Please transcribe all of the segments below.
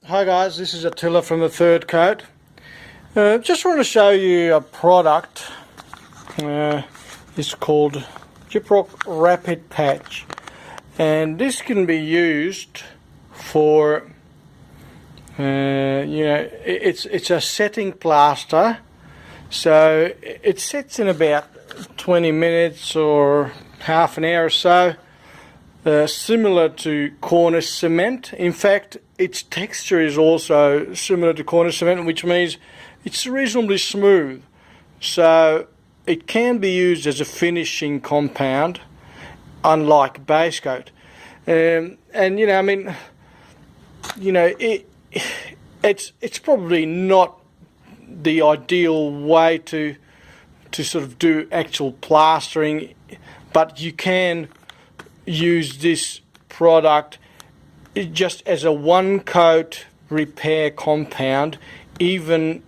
Hi guys, this is Attila from the Third Coat. Just want to show you a product. It's called Gyprock Rapid Patch, and this can be used for it's a setting plaster, so it sets in about 20 minutes or half an hour or so. Similar to cornice cement. In fact, its texture is also similar to cornice cement, which means it's reasonably smooth. So it can be used as a finishing compound, unlike base coat. It's probably not the ideal way to sort of do actual plastering, but you can use this product just as a one coat repair compound, even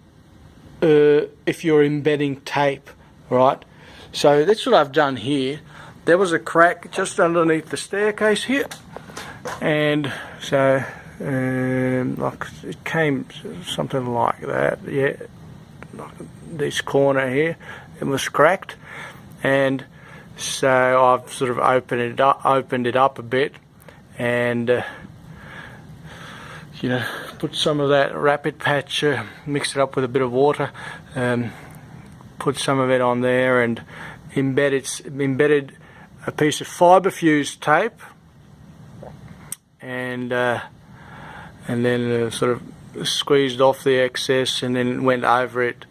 if you're embedding tape, right? So that's what I've done here. There was a crack just underneath the staircase here, and so it came something like that, yeah, like this corner here, it was cracked, and so I've sort of opened it up a bit, and put some of that rapid patch, mixed it up with a bit of water, put some of it on there, and embedded a piece of fibre fused tape, and then sort of squeezed off the excess, and then went over it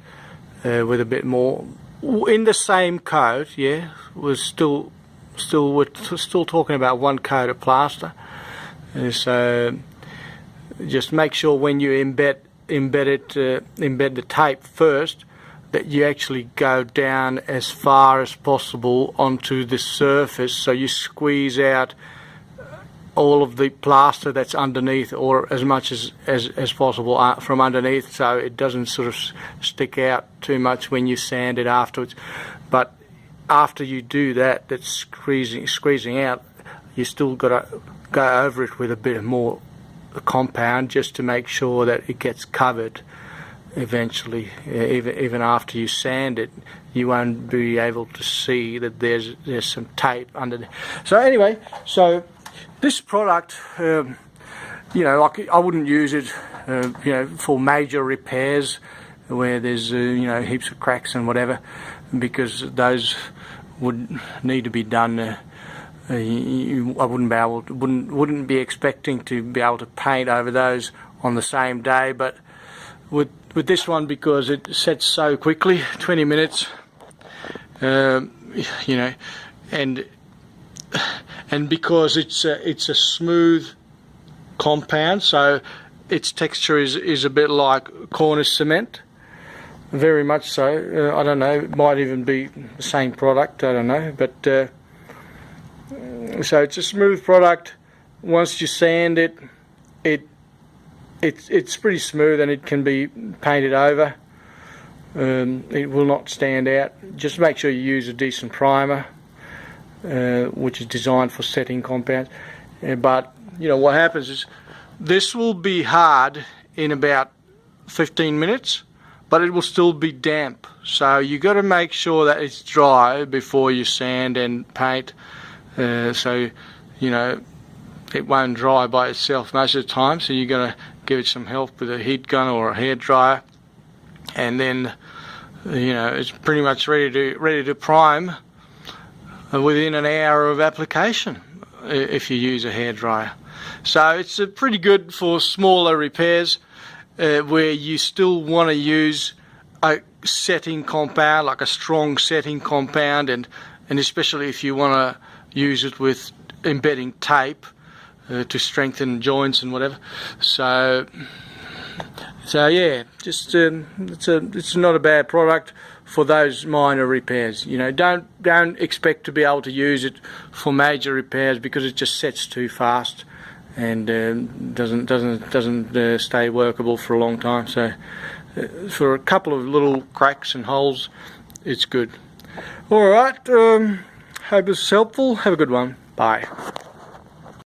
with a bit more in the same coat. Yeah, we're still talking about one coat of plaster. So just make sure when you embed the tape first, that you actually go down as far as possible onto the surface, so you squeeze out all of the plaster that's underneath, or as much as possible from underneath, so it doesn't sort of stick out too much when you sand it afterwards. But after you do that, that's squeezing out, you still got to go over it with a bit more compound, just to make sure that it gets covered eventually. Even after you sand it, you won't be able to see that there's some tape under there. So anyway, so this product, like I wouldn't use it, for major repairs where there's heaps of cracks and whatever, because those would need to be done. I wouldn't be expecting to be able to paint over those on the same day. But with this one, because it sets so quickly, 20 minutes, and because it's a smooth compound, so its texture is a bit like cornice cement, very much so. I don't know, it might even be the same product, I don't know, but so it's a smooth product. Once you sand it, it's pretty smooth, and it can be painted over. It will not stand out. Just make sure you use a decent primer, which is designed for setting compounds. But what happens is, this will be hard in about 15 minutes, but it will still be damp. So you got to make sure that it's dry before you sand and paint. So it won't dry by itself most of the time, so you're going to give it some help with a heat gun or a hairdryer, and then it's pretty much ready to prime within an hour of application if you use a hairdryer. So it's pretty good for smaller repairs where you still want to use a setting compound, like a strong setting compound, and especially if you want to use it with embedding tape to strengthen joints and whatever. So yeah, just it's not a bad product for those minor repairs. Don't expect to be able to use it for major repairs, because it just sets too fast and doesn't stay workable for a long time. So for a couple of little cracks and holes, it's good. All right. Hope it's helpful. Have a good one. Bye.